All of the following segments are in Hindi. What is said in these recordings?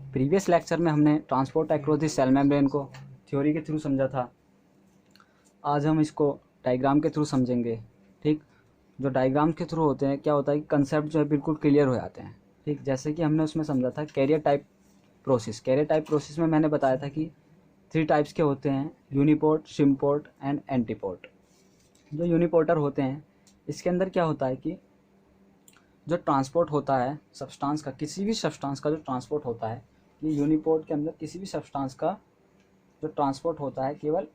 प्रीवियस लेक्चर में हमने transport across the cell membrane को थ्योरी के थ्रू समझा था। आज हम इसको डायग्राम के थ्रू समझेंगे। ठीक, जो डायग्राम के थ्रू होते हैं क्या होता है कि कंसेप्ट जो है बिल्कुल क्लियर हो जाते हैं। ठीक, जैसे कि हमने उसमें समझा था carrier type process. Carrier type process में मैंने बताया था कि 3 टाइप्स के होते हैं, यूनिपोर्ट, सिम्पोर्ट एंड एंटीपोर्ट। जो यूनिपोर्टर होते हैं इसके अंदर क्या होता है कि जो ट्रांसपोर्ट होता है सब्सटेंस का, किसी भी सब्सटेंस का जो ट्रांसपोर्ट होता है, ये यूनिपोर्ट के अंदर किसी भी सब्सटेंस का जो ट्रांसपोर्ट होता है केवल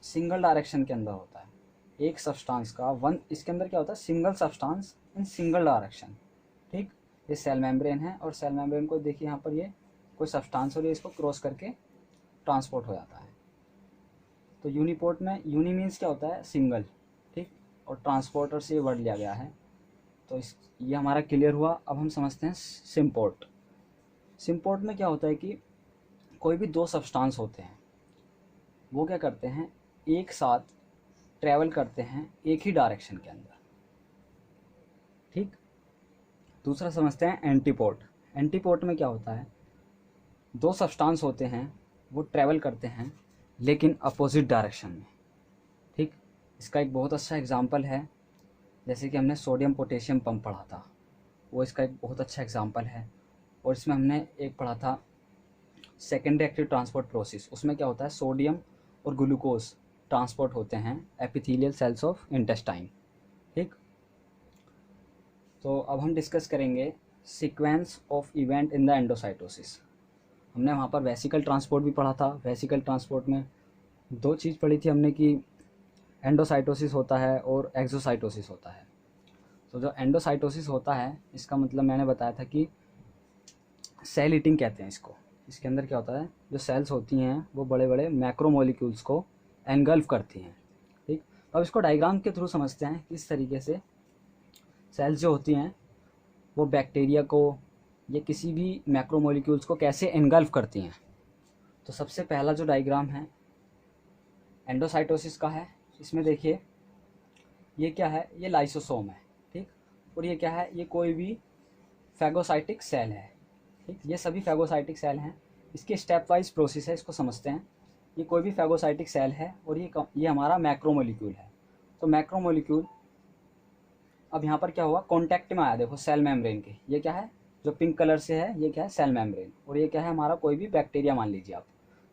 सिंगल डायरेक्शन के अंदर होता है। एक सब्सटेंस का इसके अंदर क्या होता है, single substance in single direction. ठीक, ये सेल मेम्ब्रेन है और सेल मेम्ब्रेन को देखिए यहाँ पर ये कोई सब्सटेंस और ये इसको क्रॉस करके ट्रांसपोर्ट हो जाता है। तो यूनिपोर्ट में यूनि मीन्स क्या होता है, सिंगल। ठीक, और ट्रांसपोर्टर से ये वर्ड लिया गया है। तो ये हमारा क्लियर हुआ। अब हम समझते हैं सिम्पोर्ट। सिम्पोर्ट में क्या होता है कि कोई भी 2 सब्सटेंस होते हैं, वो क्या करते हैं, एक साथ ट्रैवल करते हैं एक ही डायरेक्शन के अंदर। ठीक, दूसरा समझते हैं एंटीपोर्ट। एंटीपोर्ट में क्या होता है, 2 सब्सटेंस होते हैं, वो ट्रैवल करते हैं लेकिन अपोजिट डायरेक्शन में। ठीक, इसका एक बहुत अच्छा एग्जांपल है, जैसे कि हमने सोडियम पोटेशियम पंप पढ़ा था, वो इसका एक बहुत अच्छा एग्जांपल है। और इसमें हमने एक पढ़ा था सेकेंडरी एक्टिव ट्रांसपोर्ट प्रोसेस। उसमें क्या होता है, सोडियम और ग्लूकोज ट्रांसपोर्ट होते हैं एपिथेलियल सेल्स ऑफ इंटेस्टाइन। ठीक, तो अब हम डिस्कस करेंगे sequence of event in the endocytosis. हमने वहाँ पर वेसिकल ट्रांसपोर्ट भी पढ़ा था। वेसिकल ट्रांसपोर्ट में 2 चीज़ पढ़ी थी हमने कि एंडोसाइटोसिस होता है और एक्सोसाइटोसिस होता है। तो जो एंडोसाइटोसिस होता है इसका मतलब मैंने बताया था कि सेल ईटिंग कहते हैं इसको। इसके अंदर क्या होता है, जो सेल्स होती हैं वो बड़े बड़े मैक्रोमोलिक्यूल्स को एनगल्फ करती हैं। ठीक, अब इसको डायग्राम के थ्रू समझते हैं किस तरीके से सेल्स जो होती हैं वो बैक्टीरिया को या किसी भी मैक्रोमोलिक्यूल्स को कैसे एनगल्फ करती हैं। तो सबसे पहला जो डायग्राम है एंडोसाइटोसिस का है। इसमें देखिए ये क्या है, ये लाइसोसोम है। ठीक, और ये क्या है, ये कोई भी फैगोसाइटिक सेल है। ठीक, ये सभी फैगोसाइटिक सेल हैं। इसकी स्टेप वाइज प्रोसेस है, इसको समझते हैं। ये कोई भी फैगोसाइटिक सेल है और ये हमारा मैक्रोमोलिक्यूल है। तो मैक्रोमोलिक्यूल अब यहाँ पर क्या हुआ, कॉन्टैक्ट में आया, देखो सेल मेम्ब्रेन के। ये क्या है, जो पिंक कलर से है, ये क्या है, सेल मेम्ब्रेन। और ये क्या है, हमारा कोई भी बैक्टीरिया मान लीजिए आप।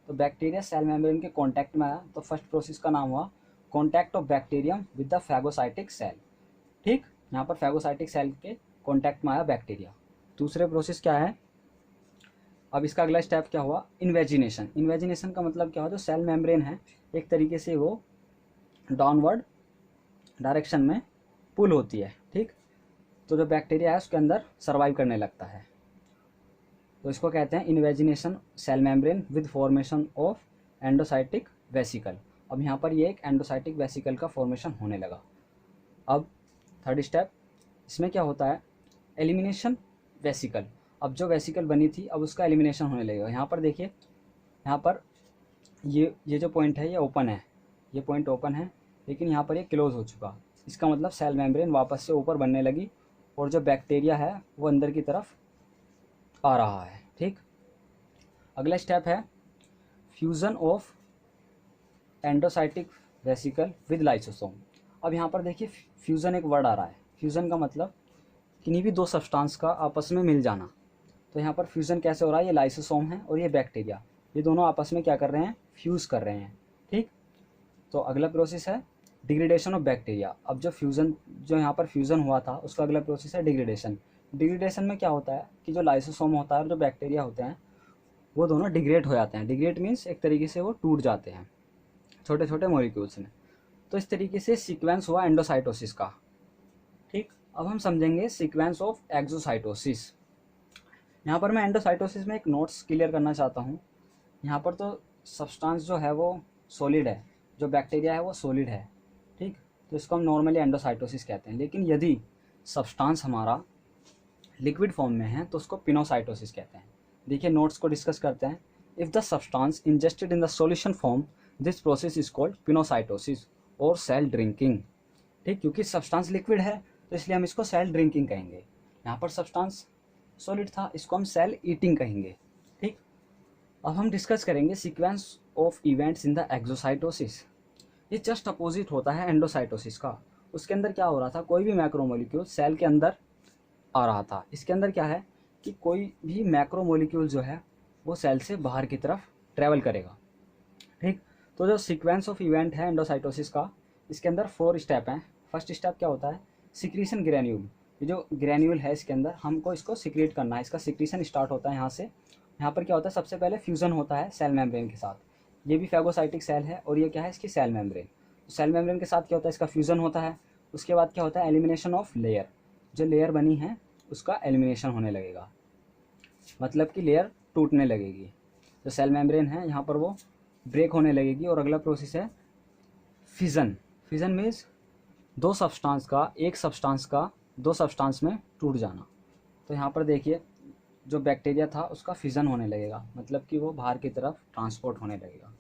तो बैक्टीरिया सेल मेम्ब्रेन के कॉन्टैक्ट में आया, तो फर्स्ट प्रोसेस का नाम हुआ contact of bacterium with the phagocytic cell. ठीक, यहाँ पर फैगोसाइटिक सेल के कॉन्टैक्ट में आया बैक्टीरिया। दूसरे प्रोसेस क्या है, अब इसका अगला स्टेप क्या हुआ, इन्वेजिनेशन। इन्वेजिनेशन का मतलब क्या हुआ, जो सेल मेम्ब्रेन है एक तरीके से वो डाउनवर्ड डायरेक्शन में पुल होती है। ठीक, तो जो बैक्टीरिया है उसके अंदर सर्वाइव करने लगता है। तो इसको कहते हैं invagination cell membrane with formation of endocytic vesicle. अब यहाँ पर ये एक एंडोसाइटिक वेसिकल का फॉर्मेशन होने लगा। अब थर्ड स्टेप, इसमें क्या होता है, एलिमिनेशन वेसिकल। अब जो वेसिकल बनी थी अब उसका एलिमिनेशन होने लगेगा। यहाँ पर देखिए, यहाँ पर ये जो पॉइंट है ये ओपन है, ये पॉइंट ओपन है, लेकिन यहाँ पर ये क्लोज हो चुका। इसका मतलब सेल मेम्ब्रेन वापस से ऊपर बनने लगी और जो बैक्टीरिया है वो अंदर की तरफ आ रहा है। ठीक, अगला स्टेप है fusion of endocytic vesicle with lysosome. अब यहाँ पर देखिए फ्यूज़न एक वर्ड आ रहा है। फ्यूज़न का मतलब किन्हीं भी 2 सब्सटेंस का आपस में मिल जाना। तो यहाँ पर फ्यूज़न कैसे हो रहा है, ये लाइसोसोम है और ये बैक्टीरिया, ये दोनों आपस में क्या कर रहे हैं, फ्यूज़ कर रहे हैं। ठीक, तो अगला प्रोसेस है डिग्रेडेशन ऑफ बैक्टीरिया। अब जो यहाँ पर फ्यूज़न हुआ था उसका अगला प्रोसेस है डिग्रेडेशन। डिग्रेडेशन में क्या होता है कि जो लाइसोसोम होता है और जो बैक्टीरिया होते हैं वो दोनों डिग्रेड हो जाते हैं। डिग्रेड मीन्स एक तरीके से वो टूट जाते हैं छोटे छोटे मॉलिक्यूल्स में। तो इस तरीके से सीक्वेंस हुआ एंडोसाइटोसिस का। ठीक, अब हम समझेंगे सीक्वेंस ऑफ एक्सोसाइटोसिस। यहाँ पर मैं एंडोसाइटोसिस में एक नोट्स क्लियर करना चाहता हूँ। यहाँ पर तो सब्सटेंस जो है वो सॉलिड है, जो बैक्टीरिया है वो सॉलिड है। ठीक, तो इसको हम नॉर्मली एंडोसाइटोसिस कहते हैं। लेकिन यदि सब्सटेंस हमारा लिक्विड फॉर्म में है तो उसको पिनोसाइटोसिस कहते हैं। देखिए नोट्स को डिस्कस करते हैं। If the substance ingested in the solution form, this process is called pinocytosis और सेल ड्रिंकिंग। ठीक, क्योंकि सब्सटेंस लिक्विड है तो इसलिए हम इसको सेल ड्रिंकिंग कहेंगे। यहाँ पर सब्सटेंस सॉलिड था, इसको हम सेल ईटिंग कहेंगे। ठीक, अब हम डिस्कस करेंगे sequence of events in the exocytosis. ये जस्ट अपोजिट होता है एंडोसाइटोसिस का। उसके अंदर क्या हो रहा था, कोई भी मैक्रोमोलिक्यूल सेल के अंदर आ रहा था। इसके अंदर क्या है कि कोई भी मैक्रोमोलिक्यूल जो है वो सेल से बाहर की तरफ ट्रेवल करेगा। ठीक, तो जो सीक्वेंस ऑफ इवेंट है एंडोसाइटोसिस का, इसके अंदर 4 स्टेप हैं। फर्स्ट स्टेप क्या होता है, सिक्रीशन ग्रेन्यूल। ये जो ग्रेन्यूल है इसके अंदर हमको इसको सिक्रीट करना है, इसका सिक्रीशन स्टार्ट होता है यहाँ से। यहाँ पर क्या होता है, सबसे पहले फ्यूज़न होता है सेल मेम्ब्रेन के साथ। ये भी फैगोसाइटिक सेल है और ये क्या है, इसकी सेल मेम्ब्रेन। तो सेल मेम्ब्रेन के साथ क्या होता है, इसका फ्यूज़न होता है। उसके बाद क्या होता है, एलिमिनेशन ऑफ लेयर। जो लेयर बनी है उसका एलिमिनेशन होने लगेगा, मतलब कि लेयर टूटने लगेगी। जो सेल मेम्ब्रेन है यहाँ पर वो ब्रेक होने लगेगी। और अगला प्रोसेस है फिजन। फिजन मीन्स दो सब्सटेंस का, एक सब्सटेंस का दो सब्सटेंस में टूट जाना। तो यहाँ पर देखिए जो बैक्टीरिया था उसका फिजन होने लगेगा, मतलब कि वो बाहर की तरफ ट्रांसपोर्ट होने लगेगा।